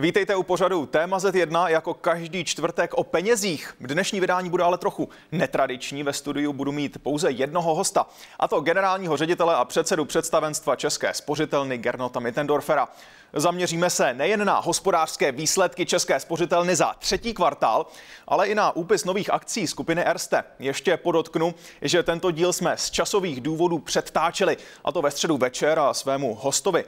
Vítejte u pořadu Téma Z1 jako každý čtvrtek o penězích. Dnešní vydání bude ale trochu netradiční. Ve studiu budu mít pouze jednoho hosta, a to generálního ředitele a předsedu představenstva České spořitelny Gernota Mittendorfera. Zaměříme se nejen na hospodářské výsledky České spořitelny za třetí kvartál, ale i na úpis nových akcí skupiny Erste. Ještě podotknu, že tento díl jsme z časových důvodů předtáčeli, a to ve středu večer, a svému hostovi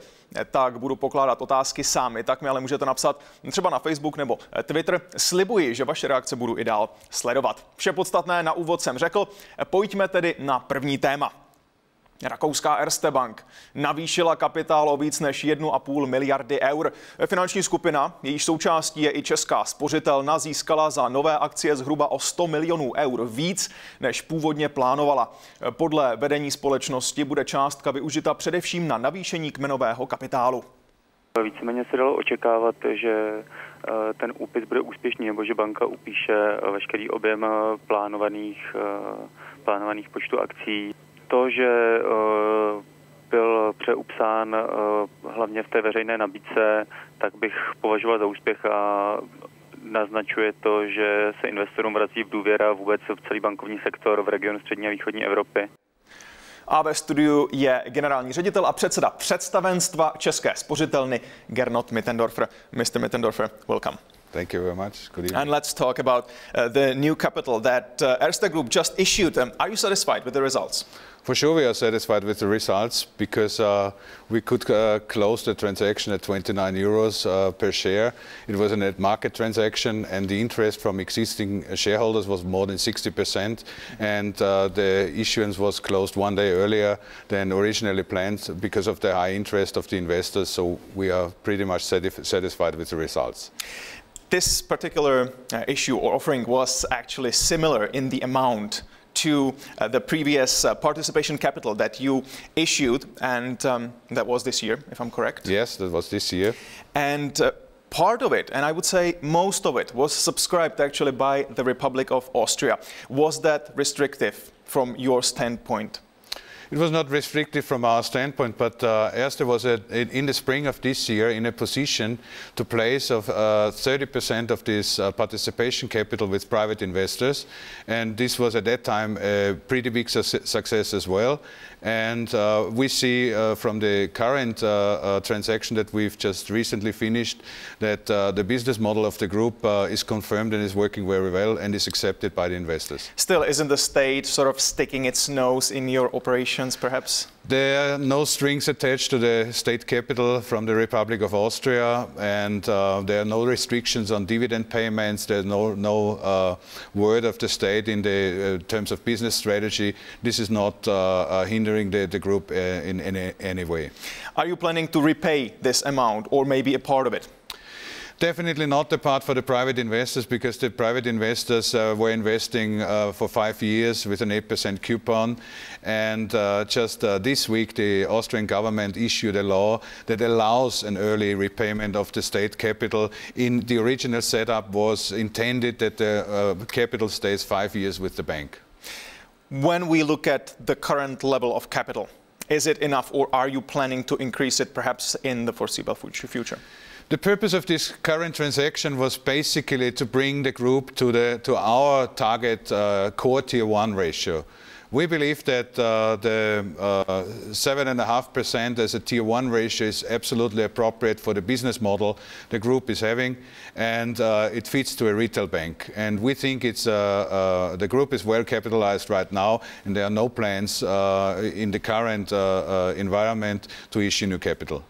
tak budu pokládat otázky sami, tak mi ale můžete napsat třeba na Facebook nebo Twitter. Slibuji, že vaše reakce budu i dál sledovat. Vše podstatné na úvod jsem řekl, pojďme tedy na první téma. Rakouská Erste Bank navýšila kapitál o víc než 1,5 miliardy eur. Finanční skupina, jejíž součástí je i Česká spořitelna, získala za nové akcie zhruba o 100 milionů eur víc, než původně plánovala. Podle vedení společnosti bude částka využita především na navýšení kmenového kapitálu. Víceméně se dalo očekávat, že ten úpis bude úspěšný, nebo že banka upíše veškerý objem plánovaných počtu akcí. To, že byl přeupsán hlavně v té veřejné nabídce, tak bych považoval za úspěch a naznačuje to, že se investorům vrací v důvěra vůbec v celý bankovní sektor v regionu střední a východní Evropy. A ve studiu je generální ředitel a předseda představenstva České spořitelny Gernot Mittendorfer. Mr. Mittendorfer, welcome. Thank you very much. Good evening. And let's talk about the new capital that Erste Group just issued. Are you satisfied with the results? For sure we are satisfied with the results because we could close the transaction at 29 euros per share. It was a net market transaction and the interest from existing shareholders was more than 60%, and the issuance was closed one day earlier than originally planned because of the high interest of the investors, so we are pretty much satisfied with the results. This particular issue or offering was actually similar in the amount to the previous participation capital that you issued, and that was this year, if I'm correct? Yes, that was this year. And part of it, and I would say most of it, was subscribed actually by the Republic of Austria. Was that restrictive from your standpoint? It was not restrictive from our standpoint, but Erste was in the spring of this year in a position to place of 30% of this participation capital with private investors, and this was at that time a pretty big success as well. And we see from the current transaction that we've just recently finished that the business model of the group is confirmed and is working very well and is accepted by the investors. Still, isn't the state sort of sticking its nose in your operations, perhaps? There are no strings attached to the state capital from the Republic of Austria, and there are no restrictions on dividend payments. There's no word of the state in the terms of business strategy. This is not hindering the group in any way. Are you planning to repay this amount or maybe a part of it? Definitely not the part for the private investors, because the private investors were investing for 5 years with an 8% coupon, and just this week the Austrian government issued a law that allows an early repayment of the state capital. In the original setup was intended that the capital stays 5 years with the bank. When we look at the current level of capital, is it enough, or are you planning to increase it perhaps in the foreseeable future? The purpose of this current transaction was basically to bring the group to our target core Tier 1 ratio. We believe that the 7.5% as a Tier 1 ratio is absolutely appropriate for the business model the group is having, and it fits to a retail bank. And we think the group is well capitalized right now, and there are no plans in the current environment to issue new capital.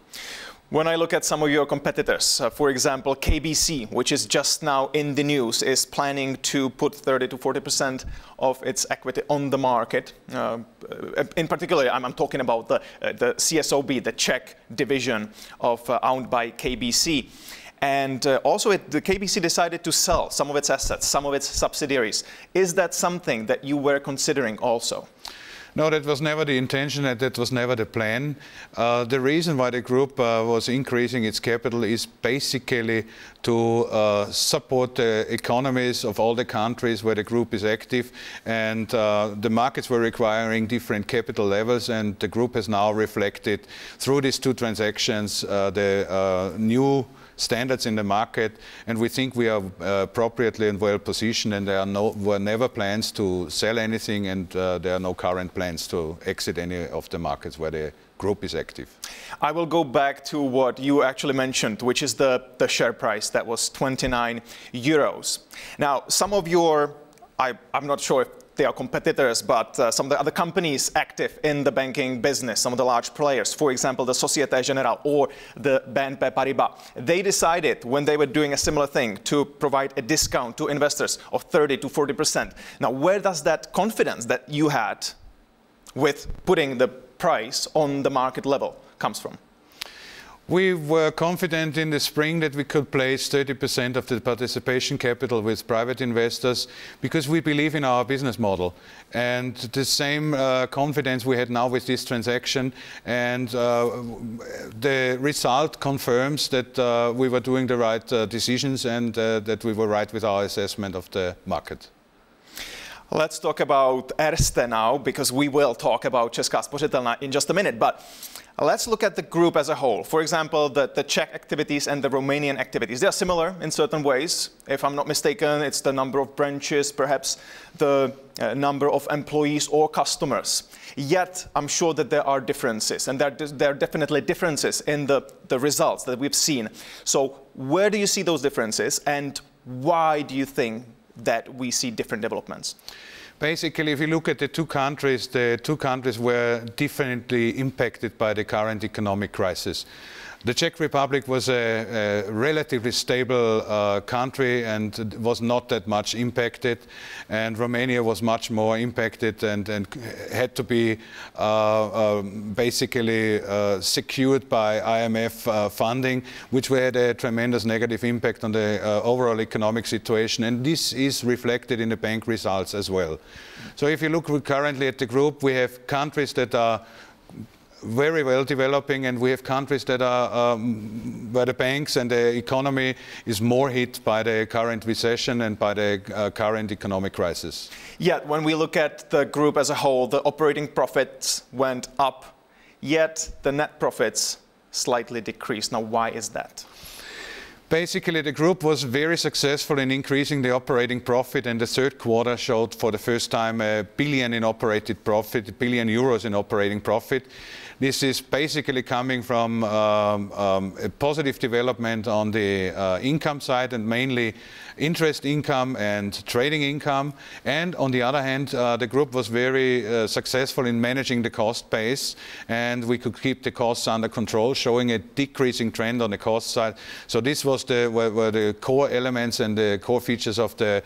When I look at some of your competitors, for example, KBC, which is just now in the news, is planning to put 30 to 40% of its equity on the market. In particular, I'm talking about the CSOB, the Czech division owned by KBC. And also the KBC decided to sell some of its assets, some of its subsidiaries. Is that something that you were considering also? No, that was never the intention, and that was never the plan. The reason why the group was increasing its capital is basically to support the economies of all the countries where the group is active, and the markets were requiring different capital levels, and the group has now reflected through these two transactions the new standards in the market, and we think we are appropriately and well positioned, and there were never plans to sell anything, and there are no current plans to exit any of the markets where the group is active. I will go back to what you actually mentioned, which is the share price that was 29 euros. Now, some of your, I'm not sure if they are competitors, but some of the other companies active in the banking business, some of the large players, for example, the Société Générale or the BNP Paribas, they decided when they were doing a similar thing to provide a discount to investors of 30 to 40%. Now, where does that confidence that you had with putting the price on the market level comes from? We were confident in the spring that we could place 30% of the participation capital with private investors because we believe in our business model. And the same confidence we had now with this transaction. And the result confirms that we were doing the right decisions and that we were right with our assessment of the market. Let's talk about Erste now, because we will talk about Česká spořitelna in just a minute. But let's look at the group as a whole. For example, the Czech activities and the Romanian activities. They are similar in certain ways. If I'm not mistaken, it's the number of branches, perhaps the number of employees or customers. Yet, I'm sure that there are differences, and there are definitely differences in the results that we've seen. So where do you see those differences, and why do you think that we see different developments? Basically, if you look at the two countries were differently impacted by the current economic crisis. The Czech Republic was a relatively stable country and was not that much impacted, and Romania was much more impacted and had to be basically secured by IMF funding, which had a tremendous negative impact on the overall economic situation, and this is reflected in the bank results as well. So if you look currently at the group, we have countries that are very well developing, and we have countries that are where the banks and the economy is more hit by the current recession and by the current economic crisis. Yet, when we look at the group as a whole, the operating profits went up, yet the net profits slightly decreased. Now, why is that? Basically, the group was very successful in increasing the operating profit, and the third quarter showed for the first time €1 billion in operated profit, €1 billion in operating profit. This is basically coming from a positive development on the income side, and mainly interest income and trading income. And on the other hand, the group was very successful in managing the cost base, and we could keep the costs under control, showing a decreasing trend on the cost side. So this was were the core elements and the core features of the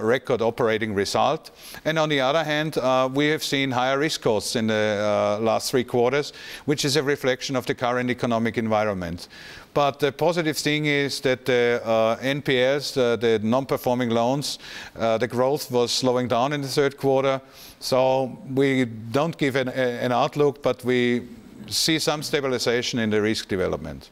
record operating result. And on the other hand, we have seen higher risk costs in the last 3 quarters, which is a reflection of the current economic environment. But the positive thing is that the NPLs, the non-performing loans, the growth was slowing down in the third quarter. So we don't give an outlook, but we see some stabilization in the risk development.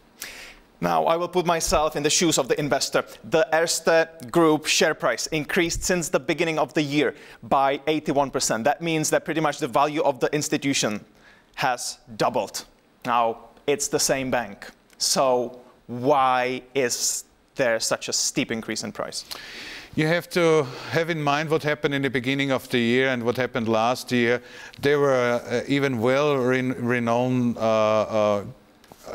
Now, I will put myself in the shoes of the investor. The Erste Group share price increased since the beginning of the year by 81%. That means that pretty much the value of the institution has doubled. Now, it's the same bank. So why is there such a steep increase in price? You have to have in mind what happened in the beginning of the year and what happened last year. There were even well-renowned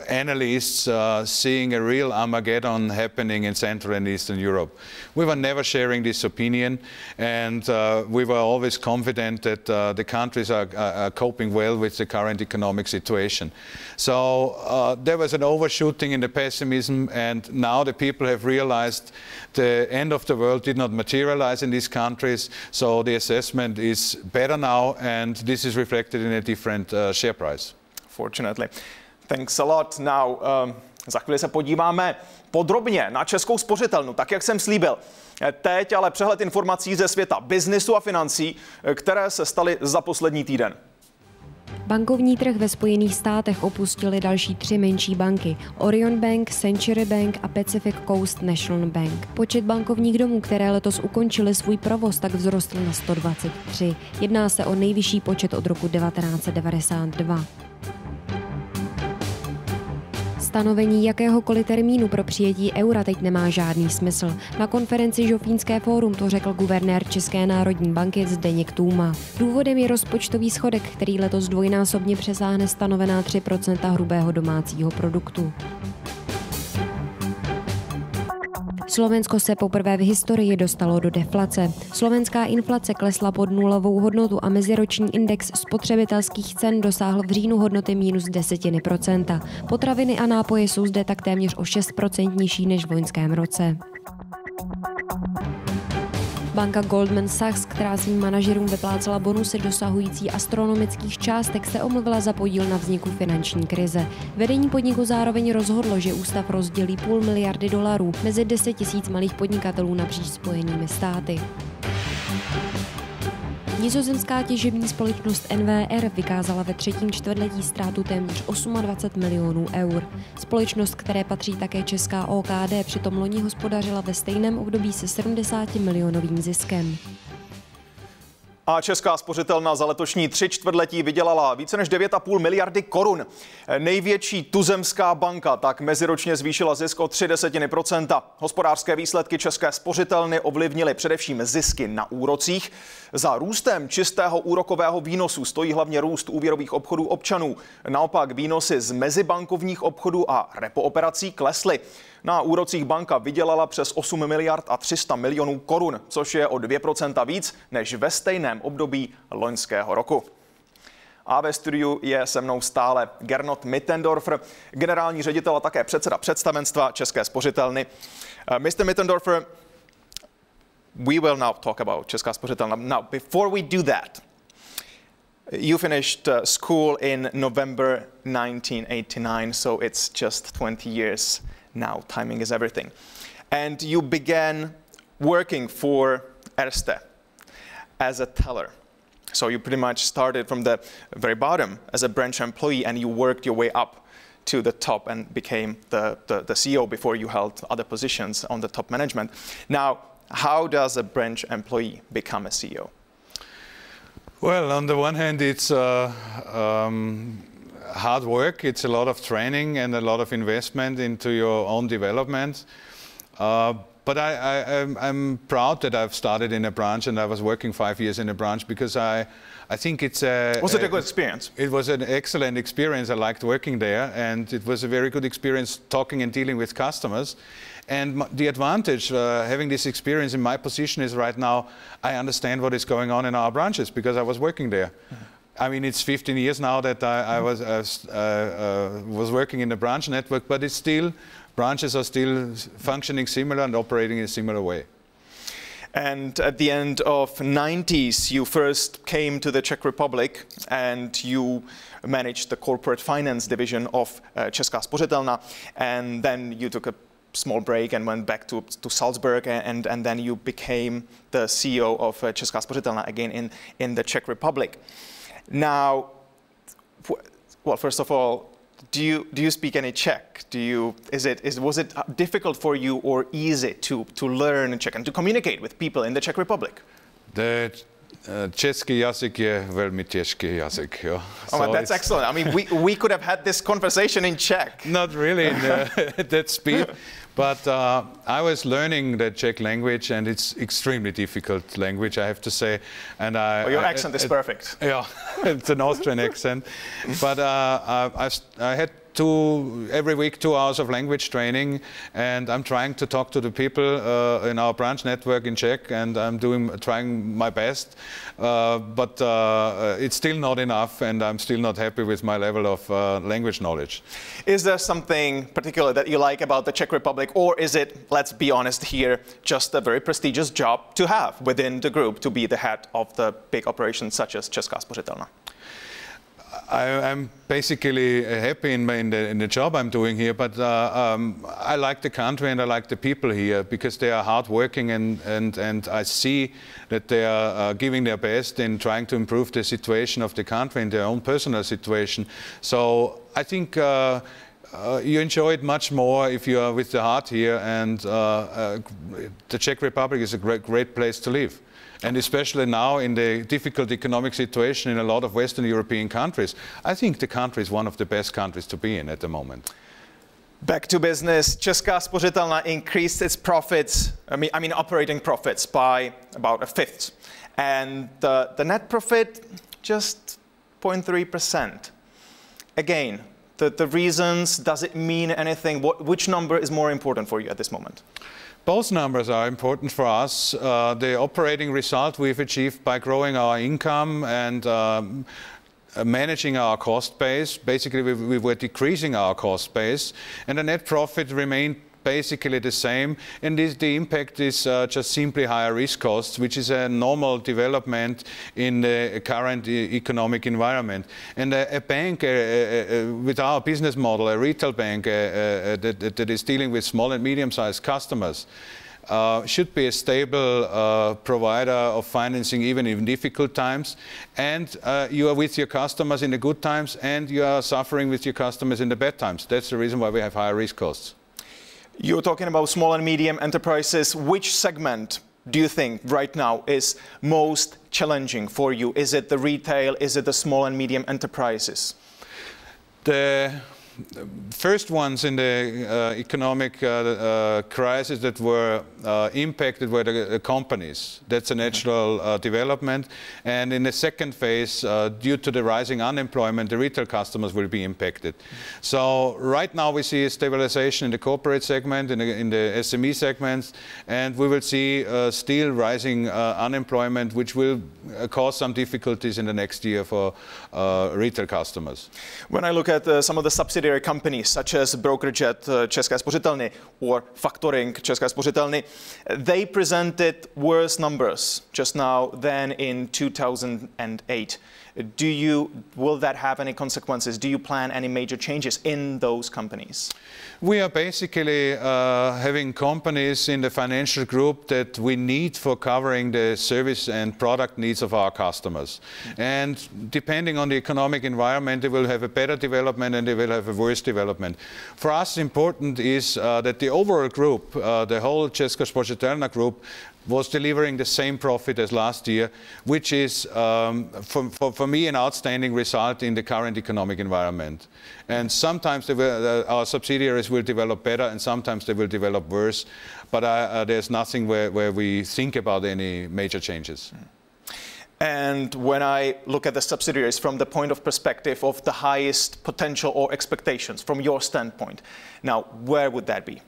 analysts seeing a real Armageddon happening in Central and Eastern Europe. We were never sharing this opinion, and we were always confident that the countries are coping well with the current economic situation. So there was an overshooting in the pessimism, and now the people have realized the end of the world did not materialize in these countries, so the assessment is better now, and this is reflected in a different share price. Fortunately. Thanks a lot. Now, za chvíli se podíváme podrobně na Českou spořitelnu, tak jak jsem slíbil. Teď ale přehled informací ze světa biznisu a financí, které se staly za poslední týden. Bankovní trh ve Spojených státech opustily další 3 menší banky: Orion Bank, Century Bank a Pacific Coast National Bank. Počet bankovních domů, které letos ukončily svůj provoz, tak vzrostl na 123. Jedná se o nejvyšší počet od roku 1992. Stanovení jakéhokoliv termínu pro přijetí eura teď nemá žádný smysl. Na konferenci Žofínské fórum to řekl guvernér České národní banky Zdeněk Tůma. Důvodem je rozpočtový schodek, který letos dvojnásobně přesáhne stanovená 3% hrubého domácího produktu. Slovensko se poprvé v historii dostalo do deflace. Slovenská inflace klesla pod nulovou hodnotu a meziroční index spotřebitelských cen dosáhl v říjnu hodnoty -0,1%. Potraviny a nápoje jsou zde tak téměř o 6% nižší než v loňském roce. Banka Goldman Sachs, která svým manažerům vyplácela bonusy dosahující astronomických částek, se omluvila za podíl na vzniku finanční krize. Vedení podniku zároveň rozhodlo, že ústav rozdělí $0,5 miliardy mezi 10 000 malých podnikatelů napříč Spojenými státy. Nizozemská těžební společnost NWR vykázala ve třetím čtvrtletí ztrátu téměř 28 milionů eur. Společnost, které patří také česká OKD, přitom loni hospodařila ve stejném období se 70 milionovým ziskem. A Česká spořitelna za letošní 3 čtvrtletí vydělala více než 9,5 miliardy korun. Největší tuzemská banka tak meziročně zvýšila zisk o 0,3%. Hospodářské výsledky České spořitelny ovlivnily především zisky na úrocích. Za růstem čistého úrokového výnosu stojí hlavně růst úvěrových obchodů občanů. Naopak výnosy z mezibankovních obchodů a repo operací klesly. Na úrocích banka vydělala přes 8 miliard a 300 milionů korun, což je o 2% víc než ve stejném období loňského roku. A ve studiu je se mnou stále Gernot Mittendorfer, generální ředitel a také předseda představenstva České spořitelny. Mr. Mittendorfer, we will now talk about Česká spořitelna. Now, before we do that, you finished school in November 1989, so it's just 20 years now. Timing is everything. And you began working for Erste as a teller. So you pretty much started from the very bottom as a branch employee and you worked your way up to the top and became the CEO before you held other positions on the top management. Now, how does a branch employee become a CEO? Well, on the one hand, it's hard work. It's a lot of training and a lot of investment into your own development. But I'm proud that I've started in a branch and I was working 5 years in a branch because I think it's a... Was it a good experience? It was an excellent experience. I liked working there and it was a very good experience talking and dealing with customers. And the advantage having this experience in my position is right now I understand what is going on in our branches because I was working there. I mean, it's 15 years now that I was working in the branch network, but it's still, branches are still functioning similar and operating in a similar way. And at the end of 90s, you first came to the Czech Republic and you managed the corporate finance division of Česká spořitelna, and then you took a small break and went back to Salzburg, and then you became the CEO of Česká spořitelna again in the Czech Republic. Now, well, first of all, do you speak any Czech? Was it difficult for you or easy to learn Czech and to communicate with people in the Czech Republic? Český jazyk je velmi těžký jazyk. Jo. Oh, that's excellent. I mean, we could have had this conversation in Czech. Not really at that speed, but I was learning the Czech language, and it's extremely difficult language, I have to say. And your accent is perfect. Yeah, it's an Austrian accent. But I had every week 2 hours of language training, and I'm trying to talk to the people in our branch network in Czech, and I'm trying my best, but it's still not enough, and I'm still not happy with my level of language knowledge. Is there something particular that you like about the Czech Republic, or is it, let's be honest here, just a very prestigious job to have within the group to be the head of the big operations such as Česká spořitelna? I'm basically happy in the job I'm doing here, but I like the country and I like the people here because they are hardworking, and I see that they are giving their best in trying to improve the situation of the country and their own personal situation. So I think you enjoy it much more if you are with the heart here, and the Czech Republic is a great place to live. And especially now in the difficult economic situation in a lot of Western European countries, I think the country is one of the best countries to be in at the moment. Back to business. Česká spořitelna increased its profits, I mean operating profits by about a fifth. And the net profit just 0.3%. Again, the reasons, does it mean anything? Which number is more important for you at this moment? Both numbers are important for us. The operating result we've achieved by growing our income and managing our cost base. Basically, we were decreasing our cost base, and the net profit remained basically the same, and the impact is just simply higher risk costs, which is a normal development in the current economic environment. And a bank with our business model, a retail bank that is dealing with small and medium-sized customers, should be a stable provider of financing even in difficult times, and you are with your customers in the good times and you are suffering with your customers in the bad times. That's the reason why we have higher risk costs. You're talking about small and medium enterprises. Which segment do you think right now is most challenging for you? Is it the retail? Is it the small and medium enterprises? The first ones in the economic crisis that were impacted were the companies. That's a natural development. And in the second phase, due to the rising unemployment, the retail customers will be impacted. So right now we see a stabilization in the corporate segment, in the SME segments, and we will see still rising unemployment, which will cause some difficulties in the next year for retail customers. When I look at some of the subsidiary companies such as brokerage at České spořitelny or factoring České spořitelny, they presented worse numbers just now than in 2008. Will that have any consequences? Do you plan any major changes in those companies? We are basically having companies in the financial group that we need for covering the service and product needs of our customers. And depending on the economic environment, they will have a better development and they will have a worse development. For us, important is that the overall group, the whole Česká spořitelna group, was delivering the same profit as last year, which is, for me, an outstanding result in the current economic environment. And sometimes our subsidiaries will develop better and sometimes they will develop worse, but there's nothing where we think about any major changes. And when I look at the subsidiaries from the point of perspective of the highest potential or expectations from your standpoint, now where would that be?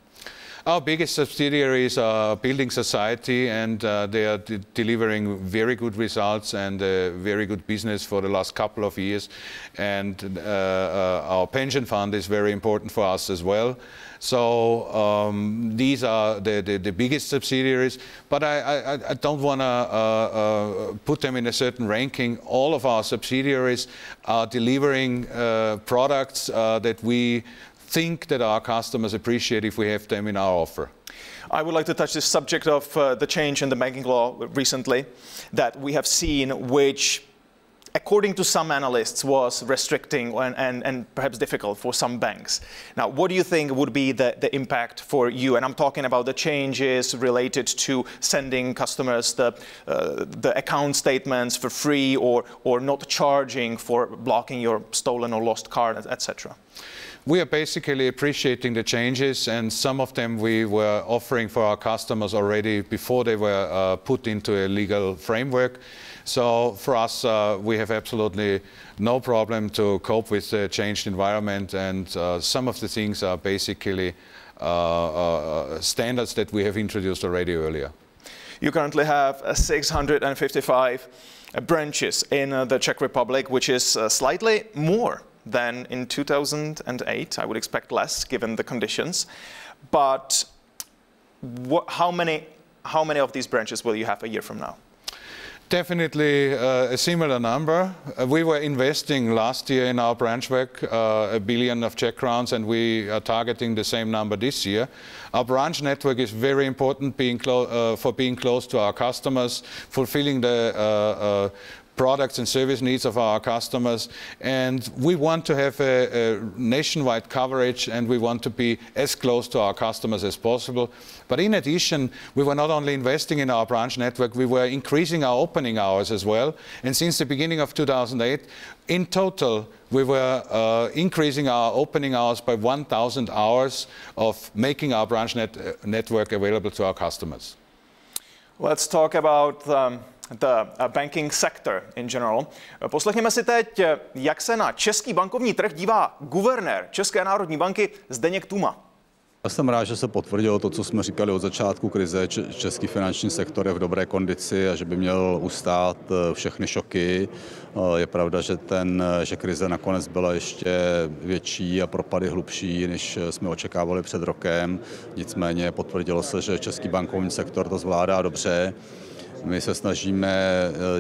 Our biggest subsidiaries are Building Society, and they are delivering very good results and very good business for the last couple of years. And our pension fund is very important for us as well. So these are the biggest subsidiaries, but I don't want to put them in a certain ranking. All of our subsidiaries are delivering products that we think that our customers appreciate if we have them in our offer. I would like to touch this subject of the change in the banking law recently that we have seen, which according to some analysts was restricting and perhaps difficult for some banks. Now, what do you think would be the impact for you? And I'm talking about the changes related to sending customers the account statements for free or not charging for blocking your stolen or lost card, etc. We are basically appreciating the changes, and some of them we were offering for our customers already before they were put into a legal framework. So for us, we have absolutely no problem to cope with the changed environment, and some of the things are basically standards that we have introduced already earlier. You currently have 655 branches in the Czech Republic, which is slightly more than in 2008. I would expect less given the conditions. But how many of these branches will you have a year from now? Definitely a similar number. We were investing last year in our branch work, 1 billion of Czech crowns, and we are targeting the same number this year. Our branch network is very important for being close to our customers, fulfilling the products and service needs of our customers, and we want to have a nationwide coverage, and we want to be as close to our customers as possible. But in addition, we were not only investing in our branch network, we were increasing our opening hours as well. And since the beginning of 2008, in total, we were increasing our opening hours by 1,000 hours of making our branch network available to our customers. Let's talk about the banking sector in general. Poslechněme si teď, jak se na český bankovní trh dívá guvernér České národní banky Zdeněk Tuma. Já jsem rád, že se potvrdilo to, co jsme říkali od začátku krize. Český finanční sektor je v dobré kondici a že by měl ustát všechny šoky. Je pravda, že krize nakonec byla ještě větší a propady hlubší, než jsme očekávali před rokem. Nicméně potvrdilo se, že český bankovní sektor to zvládá dobře. My se snažíme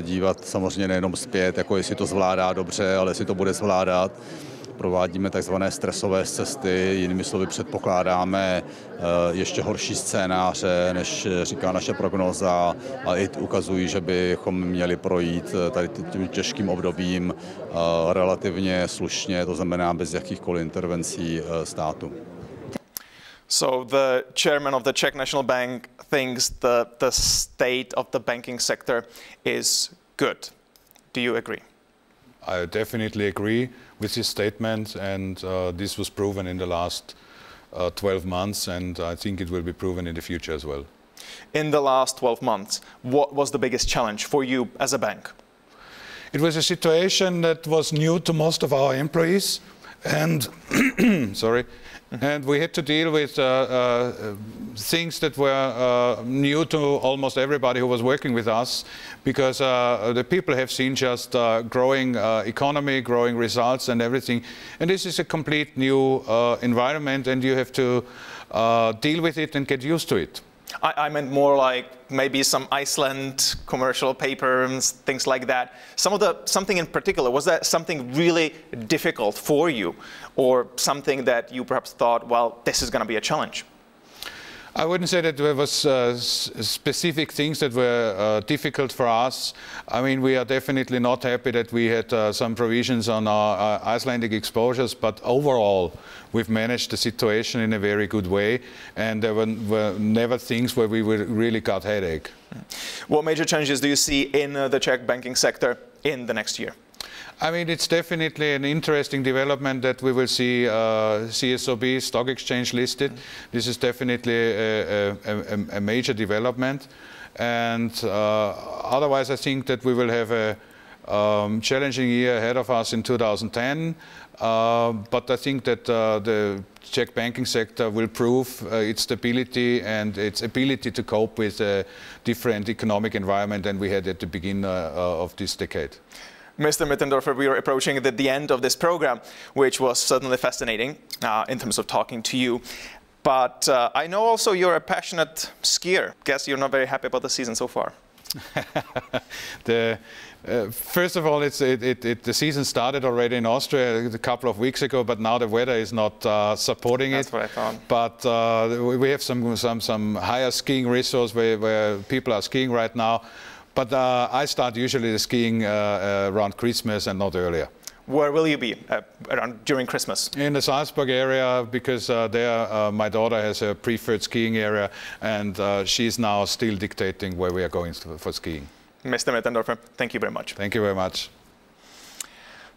dívat samozřejmě nejenom zpět, jako jestli to zvládá dobře, ale jestli to bude zvládat. Provádíme takzvané stresové cesty, jinými slovy předpokládáme ještě horší scénáře, než říká naše prognóza, a i ukazují, že bychom měli projít tady tím těžkým obdobím relativně slušně, to znamená bez jakýchkoliv intervencí státu. So the chairman of the Czech National Bank thinks the state of the banking sector is good. Do you agree? I definitely agree with his statement, and this was proven in the last 12 months, and I think it will be proven in the future as well. In the last 12 months, what was the biggest challenge for you as a bank? It was a situation that was new to most of our employees, and and we had to deal with things that were new to almost everybody who was working with us, because the people have seen just growing economy, growing results and everything. And this is a complete new environment, and you have to deal with it and get used to it. I meant more like maybe some Iceland commercial papers, things like that. Something in particular, was that something really difficult for you, or something that you perhaps thought, well, this is going to be a challenge? I wouldn't say that there was specific things that were difficult for us. I mean, we are definitely not happy that we had some provisions on our Icelandic exposures, but overall, we've managed the situation in a very good way, and there were never things where we really got headache. What major changes do you see in the Czech banking sector in the next year? I mean, it's definitely an interesting development that we will see CSOB, stock exchange listed. This is definitely a major development. And otherwise, I think that we will have a challenging year ahead of us in 2010. But I think that the Czech banking sector will prove its stability and its ability to cope with a different economic environment than we had at the beginning of this decade. Mr. Mittendorfer, we are approaching the end of this program, which was certainly fascinating in terms of talking to you. But I know also you're a passionate skier. Guess you're not very happy about the season so far. First of all, the season started already in Austria a couple of weeks ago, but now the weather is not supporting it. That's what I thought. But we have some higher skiing resorts where people are skiing right now. But I start usually the skiing around Christmas and not earlier. Where will you be during Christmas? In the Salzburg area, because there my daughter has a preferred skiing area, and she's now still dictating where we are going for skiing. Mr. Mittendorfer, thank you very much. Thank you very much.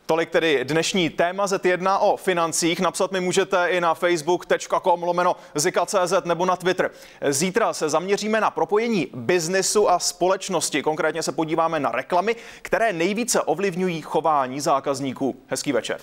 Tolik tedy dnešní téma Z1 o financích. Napsat mi můžete i na facebook.com/zika.cz nebo na Twitter. Zítra se zaměříme na propojení biznesu a společnosti. Konkrétně se podíváme na reklamy, které nejvíce ovlivňují chování zákazníků. Hezký večer.